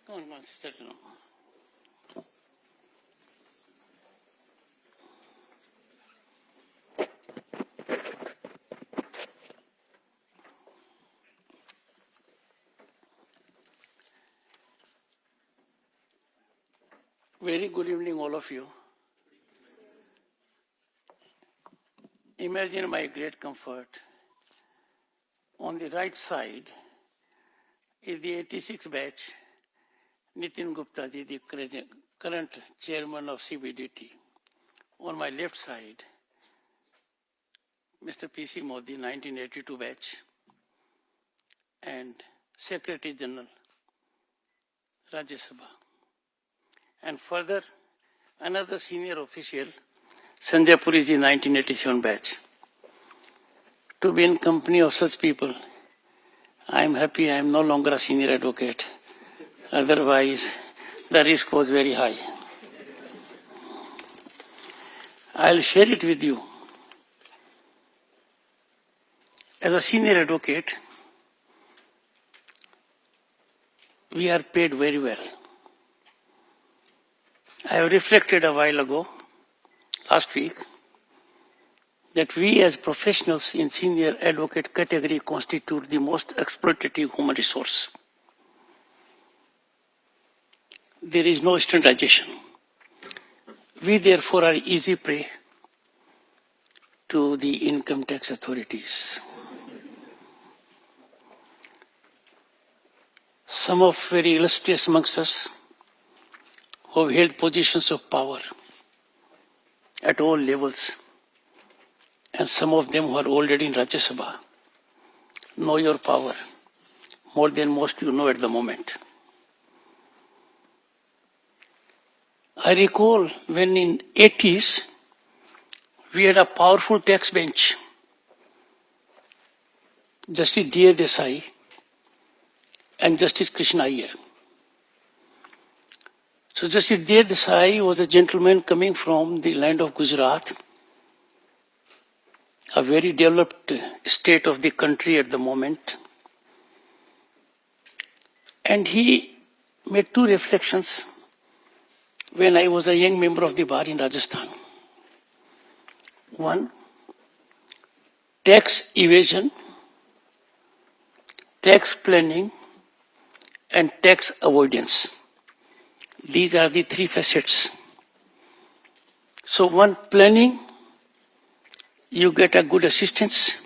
Come on, sister. No. Very good evening, all of you. Imagine my great comfort. On the right side is the 86 batch, Nitin Gupta ji, the current chairman of CBDT. On my left side, Mr. P.C. Modi, 1982 batch, and Secretary General, Rajya Sabha. And further, another senior official, Sanjay Puri ji, 1987 batch. To be in company of such people, I am happy I am no longer a senior advocate. Otherwise, the risk was very high. I'll share it with you. As a senior advocate, we are paid very well. I have reflected a while ago, last week, that we as professionals in senior advocate category constitute the most exploitative human resource. There is no standardization. We therefore are easy prey to the income tax authorities. Some of very illustrious amongst us who have held positions of power at all levels, and some of them who are already in Rajya Sabha, know your power more than most you know at the moment. I recall when in 80s, we had a powerful tax bench. Justice D.A. Desai and Justice Krishna Iyer. So Justice D.A. Desai was a gentleman coming from the land of Gujarat, a very developed state of the country at the moment. And he made two reflections when I was a young member of the bar in Rajasthan. One, tax evasion, tax planning, and tax avoidance. These are the three facets. So one, planning, you get a good assistance,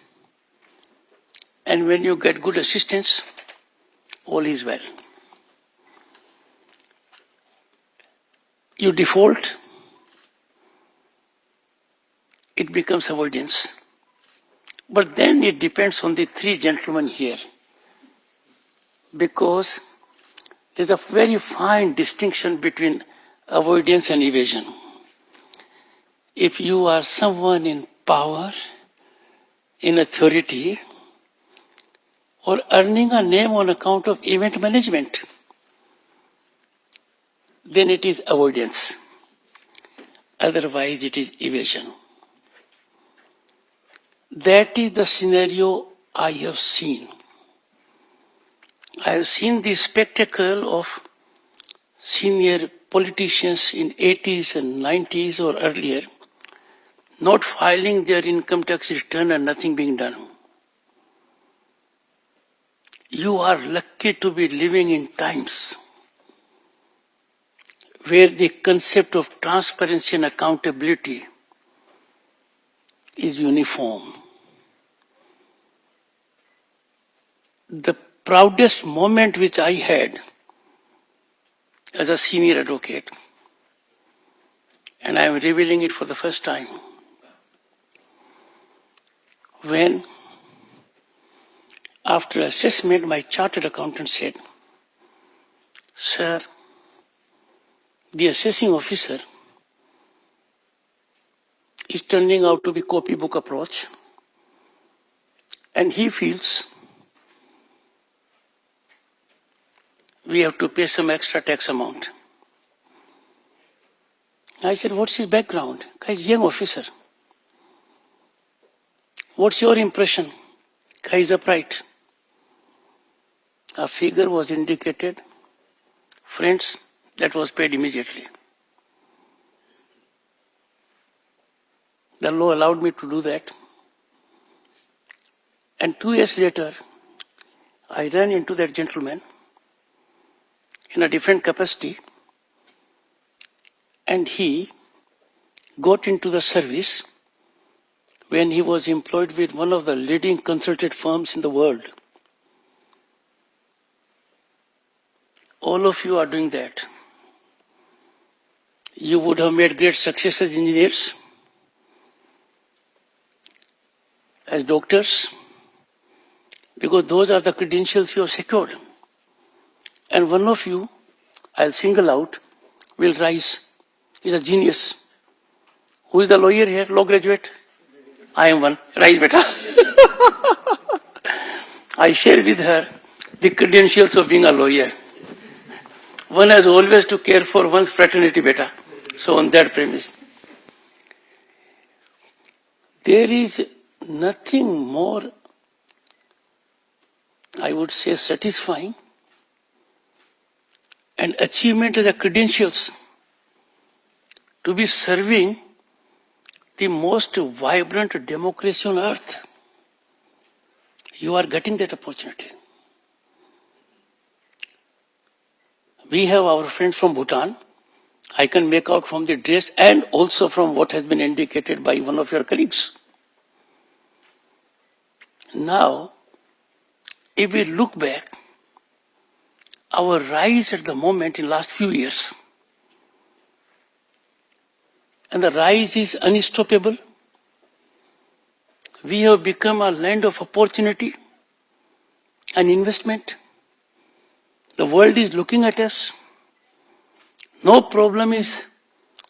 and when you get good assistance, all is well. You default, it becomes avoidance. But then it depends on the three gentlemen here, because there's a very fine distinction between avoidance and evasion. If you are someone in power, in authority, or earning a name on account of event management, then it is avoidance. Otherwise, it is evasion. That is the scenario I have seen. I have seen the spectacle of senior politicians in 80s and 90s or earlier not filing their income tax return and nothing being done. You are lucky to be living in times where the concept of transparency and accountability is uniform. The proudest moment which I had as a senior advocate, and I am revealing it for the first time, when after assessment my chartered accountant said, "Sir, the assessing officer is turning out to be copybook approach, and he feels we have to pay some extra tax amount." I said, "What's his background?" He's a young officer. "What's your impression?" He's upright. A figure was indicated friends, that was paid immediately. The law allowed me to do that. And 2 years later, I ran into that gentleman in a different capacity, and he got into the service when he was employed with one of the leading consultant firms in the world. All of you are doing that. You would have made great success as engineers, as doctors, because those are the credentials you have secured. And one of you, I'll single out, will rise. He's a genius. Who is the lawyer here? Law graduate? I am one. Rise, beta. I share with her the credentials of being a lawyer. One has always to care for one's fraternity, beta. So on that premise, there is nothing more, I would say, satisfying and achievement as a credentials to be serving the most vibrant democracy on earth. You are getting that opportunity. We have our friends from Bhutan. I can make out from the dress and also from what has been indicated by one of your colleagues. Now, if we look back, our rise at the moment in last few years, and the rise is unstoppable. We have become a land of opportunity and investment. The world is looking at us. No problem is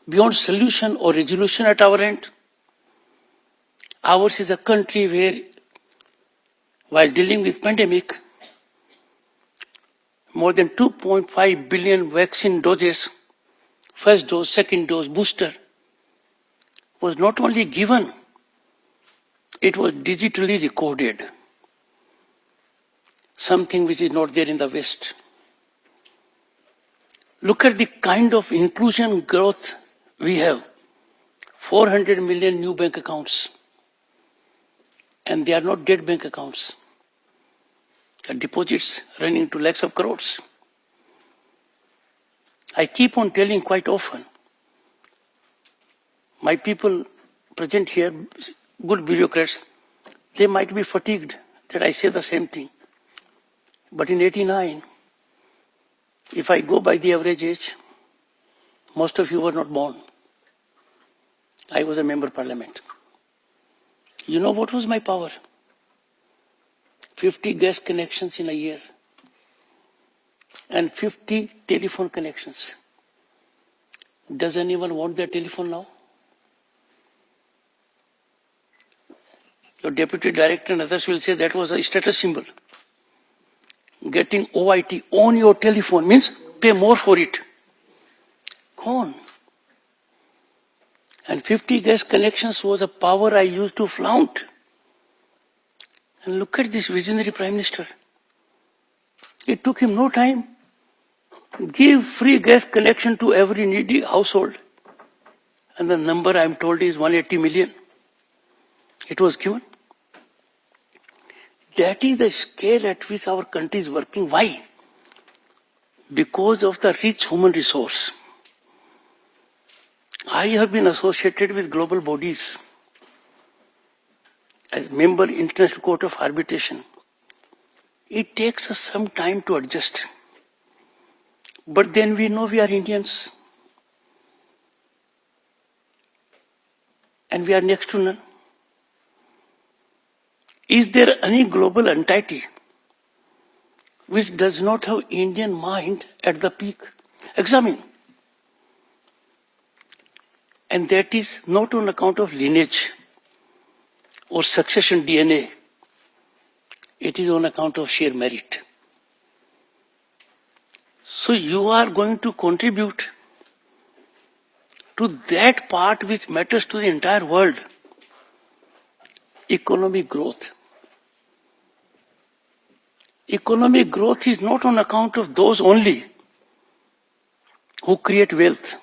beyond solution or resolution at our end. Ours is a country where, while dealing with pandemic, more than 2.5 billion vaccine doses, first dose, second dose, booster, was not only given, it was digitally recorded. Something which is not there in the West. Look at the kind of inclusion growth we have. 400 million new bank accounts. And they are not dead bank accounts. The deposits running to lakhs of crores. I keep on telling quite often, my people present here, good bureaucrats, they might be fatigued that I say the same thing. But in '89, if I go by the average age, most of you were not born. I was a member of parliament. You know what was my power? 50 gas connections in a year and 50 telephone connections. Does anyone want their telephone now? Your deputy director and others will say that was a status symbol. Getting OIT on your telephone means pay more for it. Gone. And 50 gas connections was a power I used to flaunt. And look at this visionary Prime Minister. It took him no time. Give free gas connection to every needy household. And the number I am told is 180 million. It was given. That is the scale at which our country is working. Why? Because of the rich human resource. I have been associated with global bodies as member International Court of Arbitration. It takes us some time to adjust. But then we know we are Indians. And we are next to none. Is there any global entity which does not have Indian mind at the peak? Examine. And that is not on account of lineage or succession DNA. It is on account of sheer merit. So you are going to contribute to that part which matters to the entire world. Economic growth. Economic growth is not on account of those only who create wealth,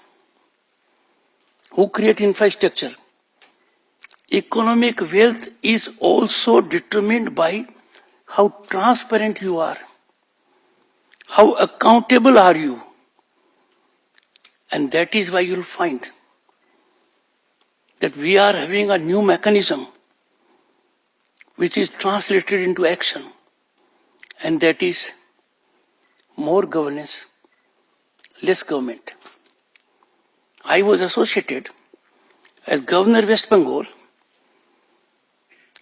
who create infrastructure. Economic wealth is also determined by how transparent you are, how accountable are you. And that is why you'll find that we are having a new mechanism which is translated into action, and that is more governance, less government. I was associated as Governor West Bengal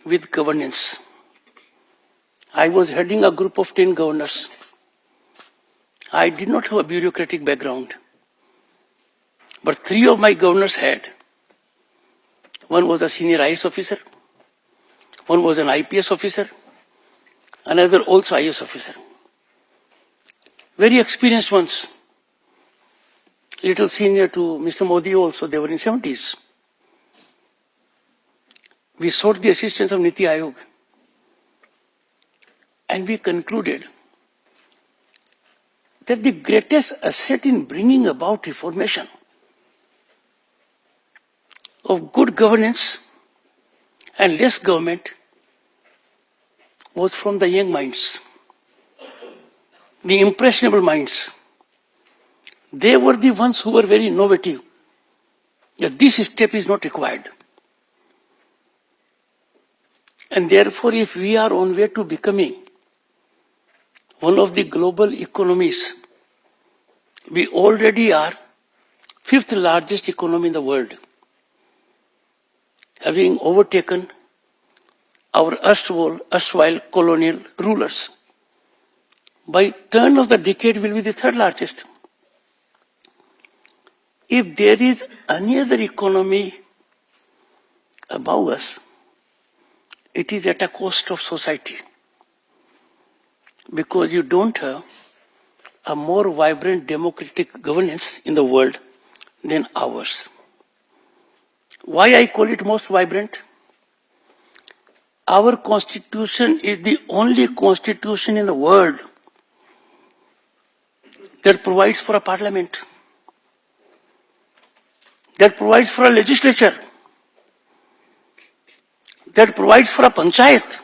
with governance. I was heading a group of 10 governors. I did not have a bureaucratic background, but 3 of my governors had. One was a senior IAS officer, one was an IPS officer, another also IAS officer. Very experienced ones, little senior to Mr. Modi also, they were in 70s. We sought the assistance of Niti Aayog, and we concluded that the greatest asset in bringing about reformation of good governance and less government was from the young minds, the impressionable minds. They were the ones who were very innovative. That this step is not required. And therefore, if we are on way to becoming one of the global economies, we already are 5th largest economy in the world, having overtaken our erstwhile colonial rulers. By turn of the decade, will be the 3rd largest. If there is any other economy above us, it is at a cost of society, because you don't have a more vibrant democratic governance in the world than ours. Why I call it most vibrant? Our constitution is the only constitution in the world that provides for a parliament, that provides for a legislature, that provides for a panchayat,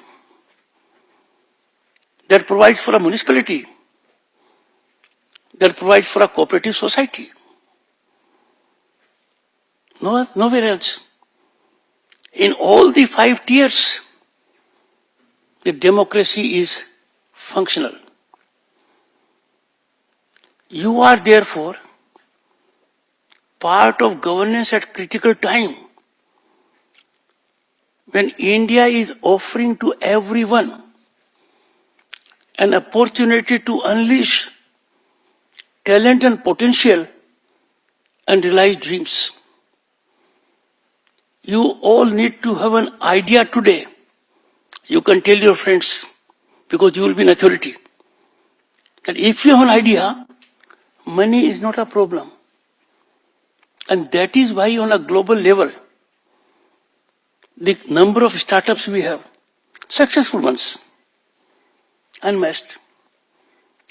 that provides for a municipality, that provides for a cooperative society. Nowhere else. In all the 5 tiers, the democracy is functional. You are therefore part of governance at critical time, when India is offering to everyone an opportunity to unleash talent and potential and realize dreams. You all need to have an idea today. You can tell your friends, because you will be an authority, that if you have an idea, money is not a problem. And that is why on a global level, the number of startups we have, successful ones, unmatched.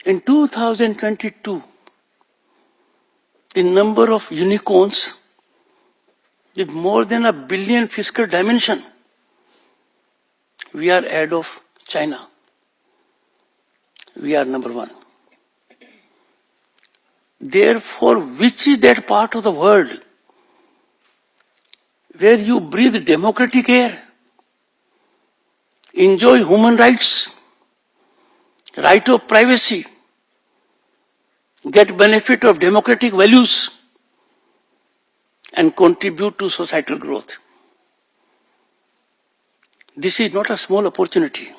In 2022, the number of unicorns with more than $1 billion fiscal dimension, we are ahead of China. We are number 1. Therefore, which is that part of the world where you breathe democratic air, enjoy human rights, right of privacy, get benefit of democratic values, and contribute to societal growth? This is not a small opportunity.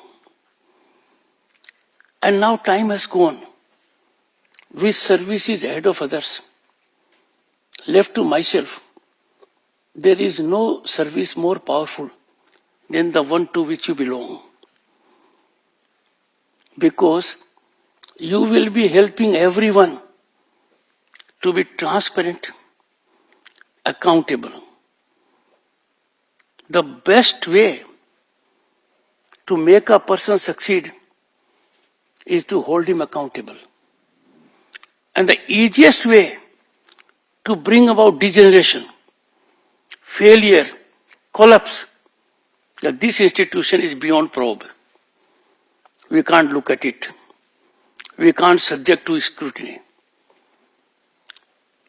And now time has gone. Which service is ahead of others? Left to myself, there is no service more powerful than the one to which you belong. Because you will be helping everyone to be transparent, accountable. The best way to make a person succeed is to hold him accountable. And the easiest way to bring about degeneration, failure, collapse, that this institution is beyond probe. We can't look at it. We can't subject to scrutiny.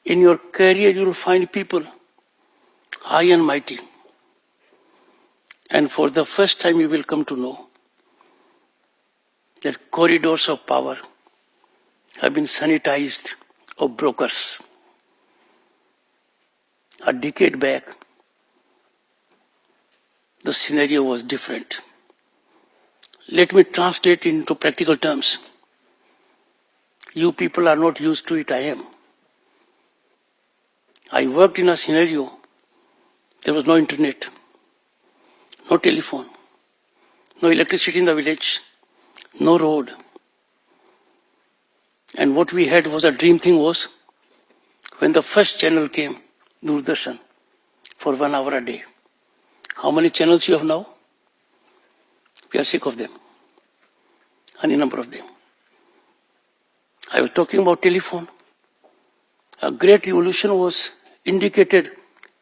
In your career, you will find people high and mighty. And for the first time, you will come to know that corridors of power have been sanitized of brokers. A decade back, the scenario was different. Let me translate into practical terms. You people are not used to it, I am. I worked in a scenario, there was no internet, no telephone, no electricity in the village, no road. And what we had was a dream thing was, when the first channel came, Doordarshan, for 1 hour a day. How many channels you have now? We are sick of them. Any number of them. I was talking about telephone. A great revolution was indicated,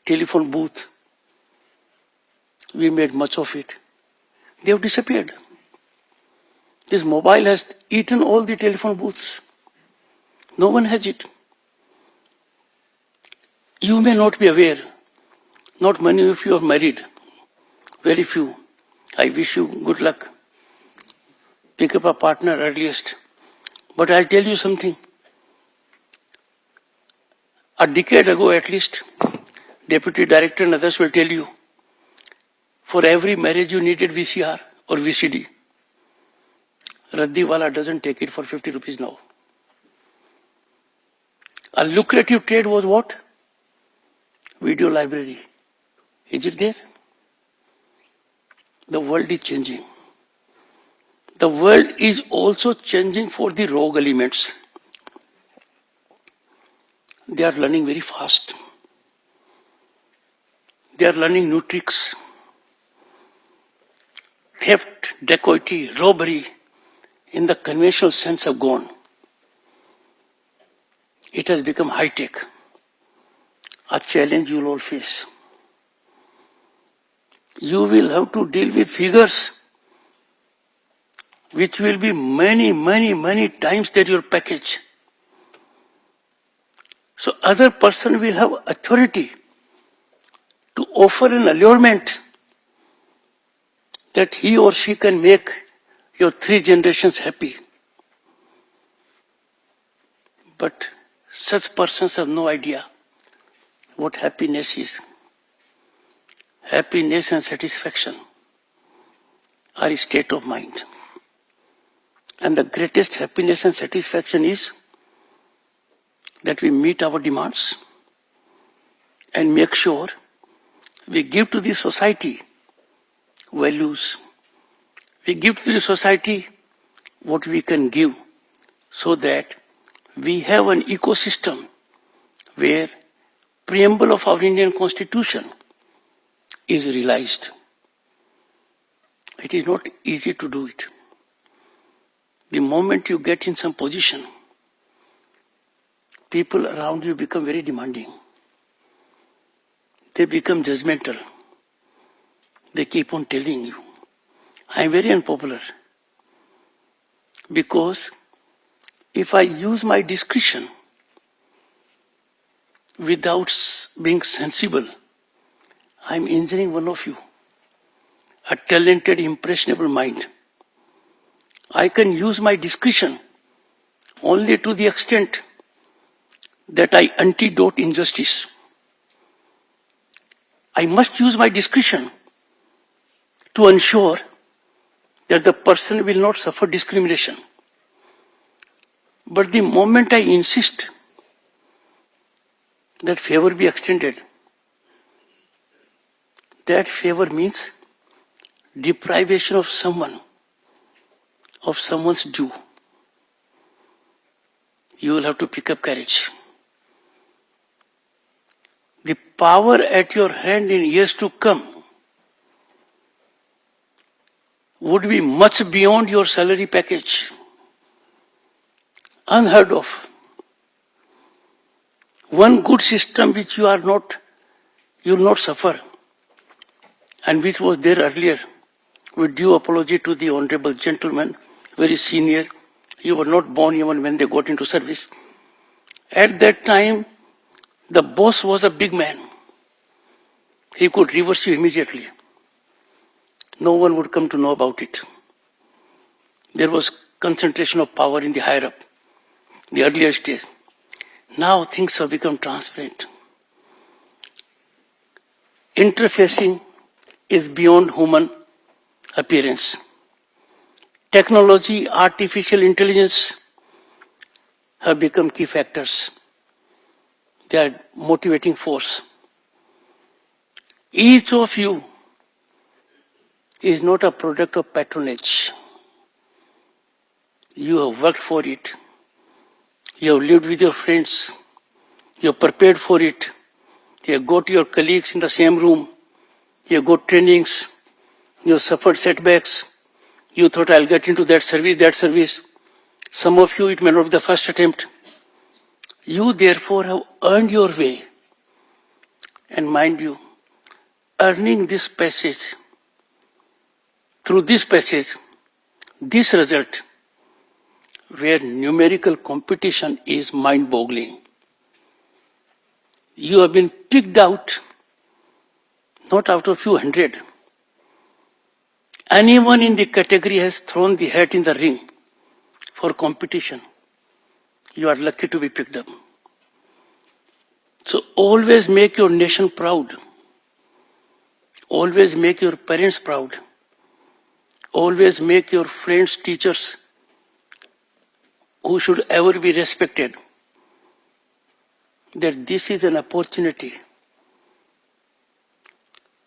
telephone booth. We made much of it. They have disappeared. This mobile has eaten all the telephone booths. No one has it. You may not be aware. Not many of you are married. Very few. I wish you good luck. Pick up a partner earliest. But I'll tell you something. A decade ago at least, Deputy Director and others will tell you, for every marriage you needed VCR or VCD. Raddiwala doesn't take it for 50 rupees now. A lucrative trade was what? Video library. Is it there? The world is changing. The world is also changing for the rogue elements. They are learning very fast. They are learning new tricks. Theft, dacoity, robbery, in the conventional sense have gone. It has become high-tech. A challenge you will all face. You will have to deal with figures which will be many times that your package. So other person will have authority to offer an allurement that he or she can make your 3 generations happy. But such persons have no idea what happiness is. Happiness and satisfaction are a state of mind. And the greatest happiness and satisfaction is that we meet our demands and make sure we give to the society values. We give to the society what we can give so that we have an ecosystem where preamble of our Indian Constitution is realized. It is not easy to do it. The moment you get in some position, people around you become very demanding. They become judgmental. They keep on telling you. I am very unpopular. Because if I use my discretion without being sensible, I am injuring one of you. A talented, impressionable mind. I can use my discretion only to the extent that I antidote injustice. I must use my discretion to ensure that the person will not suffer discrimination. But the moment I insist that favor be extended, that favor means deprivation of someone, of someone's due. You will have to pick up courage. The power at your hand in years to come would be much beyond your salary package. Unheard of. One good system which you will not suffer, and which was there earlier, with due apology to the honorable gentleman, very senior, you were not born even when they got into service. At that time, the boss was a big man. He could reverse you immediately. No one would come to know about it. There was concentration of power in the higher up, the earlier stage. Now things have become transparent. Interfacing is beyond human appearance. Technology, artificial intelligence have become key factors. They are motivating force. Each of you is not a product of patronage. You have worked for it. You have lived with your friends. You have prepared for it. You have got your colleagues in the same room. You have got trainings. You have suffered setbacks. You thought, I'll get into that service. Some of you, it may not be the first attempt. You therefore have earned your way. And mind you, earning this passage, through this passage, this result, where numerical competition is mind-boggling. You have been picked out, not out of a few hundred. Anyone in the category has thrown the hat in the ring for competition. You are lucky to be picked up. So always make your nation proud. Always make your parents proud. Always make your friends, teachers, who should ever be respected, that this is an opportunity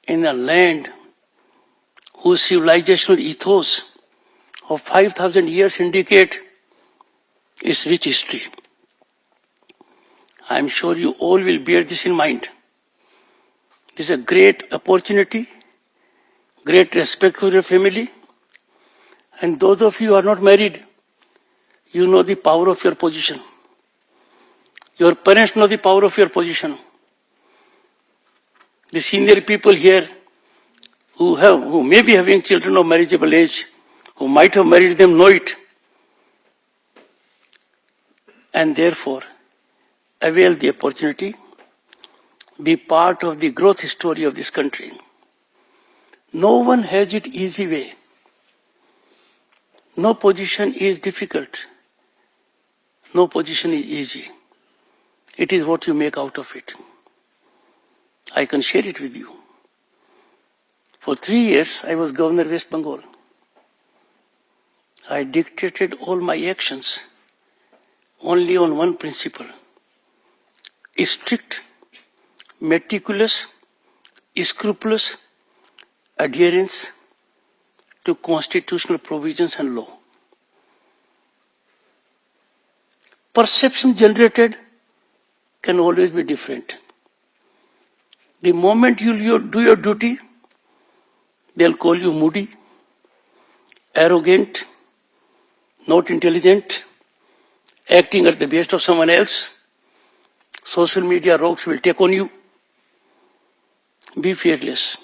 in a land whose civilizational ethos of 5,000 years indicate its rich history. I am sure you all will bear this in mind. This is a great opportunity, great respect for your family, and those of you who are not married, you know the power of your position. Your parents know the power of your position. The senior people here who may be having children of marriageable age, who might have married them, know it. And therefore, avail the opportunity, be part of the growth story of this country. No one has it easy way. No position is difficult. No position is easy. It is what you make out of it. I can share it with you. For 3 years, I was Governor West Bengal. I dictated all my actions only on one principle: strict, meticulous, scrupulous adherence to constitutional provisions and law. Perception generated can always be different. The moment you do your duty, they'll call you moody, arrogant, not intelligent, acting at the behest of someone else. Social media rogues will take on you. Be fearless.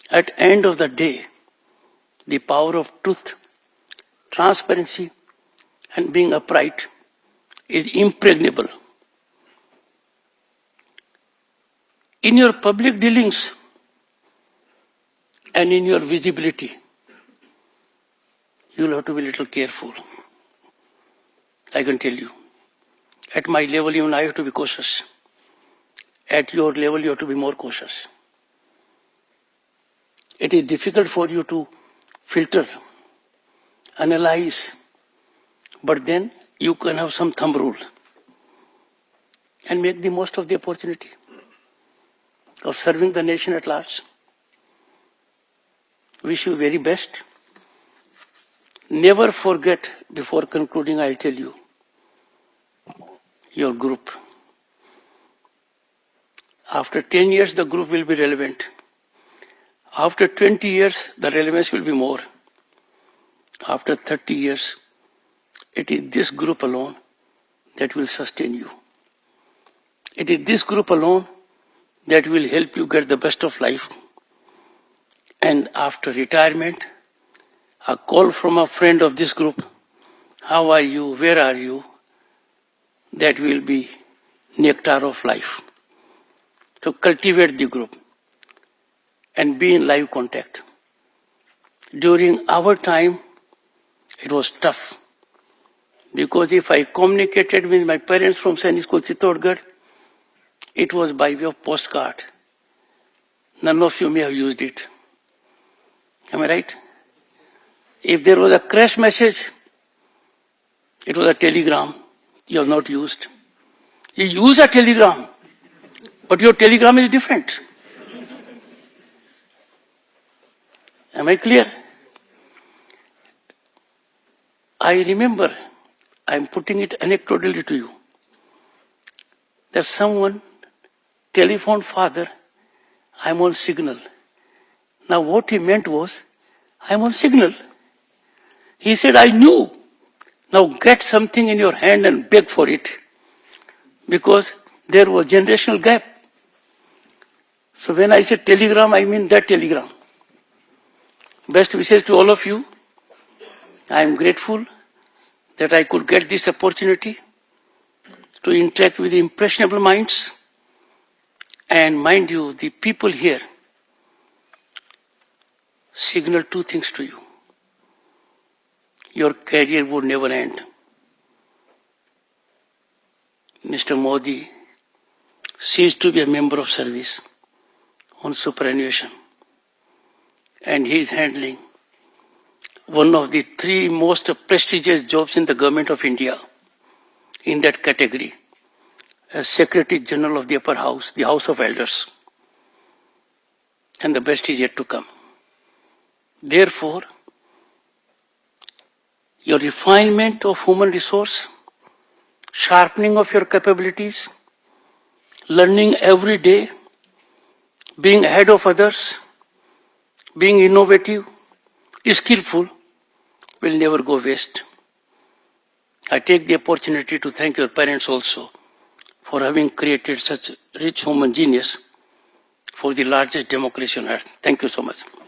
At the end of the day, the power of truth, transparency, and being upright is impregnable. In your public dealings and in your visibility, you will have to be a little careful. I can tell you. At my level, even I have to be cautious. At your level, you have to be more cautious. It is difficult for you to filter, analyze, but then you can have some thumb rule and make the most of the opportunity of serving the nation at large. Wish you very best. Never forget, before concluding, I'll tell you, your group. After 10 years, the group will be relevant. After 20 years, the relevance will be more. After 30 years, it is this group alone that will sustain you. It is this group alone that will help you get the best of life. And after retirement, a call from a friend of this group, how are you, where are you, that will be nectar of life. So cultivate the group and be in live contact. During our time, it was tough. Because if I communicated with my parents from Sainik School Chittorgarh, it was by way of postcard. None of you may have used it. Am I right? If there was a crash message, it was a telegram. You have not used. You use a telegram, but your telegram is different. Am I clear? I remember, I'm putting it anecdotally to you, that someone telephoned father, I'm on signal. Now what he meant was, I'm on signal. He said, I knew. Now get something in your hand and beg for it. Because there was generational gap. So when I said telegram, I mean that telegram. Best wishes to all of you. I am grateful that I could get this opportunity to interact with impressionable minds. And mind you, the people here signal two things to you. Your career would never end. Mr. Modi ceased to be a member of service on superannuation. And he is handling one of the three most prestigious jobs in the government of India in that category, as Secretary General of the Upper House, the House of Elders. And the best is yet to come. Therefore, your refinement of human resource, sharpening of your capabilities, learning every day, being ahead of others, being innovative, skillful, will never go waste. I take the opportunity to thank your parents also for having created such rich human genius for the largest democracy on earth. Thank you so much.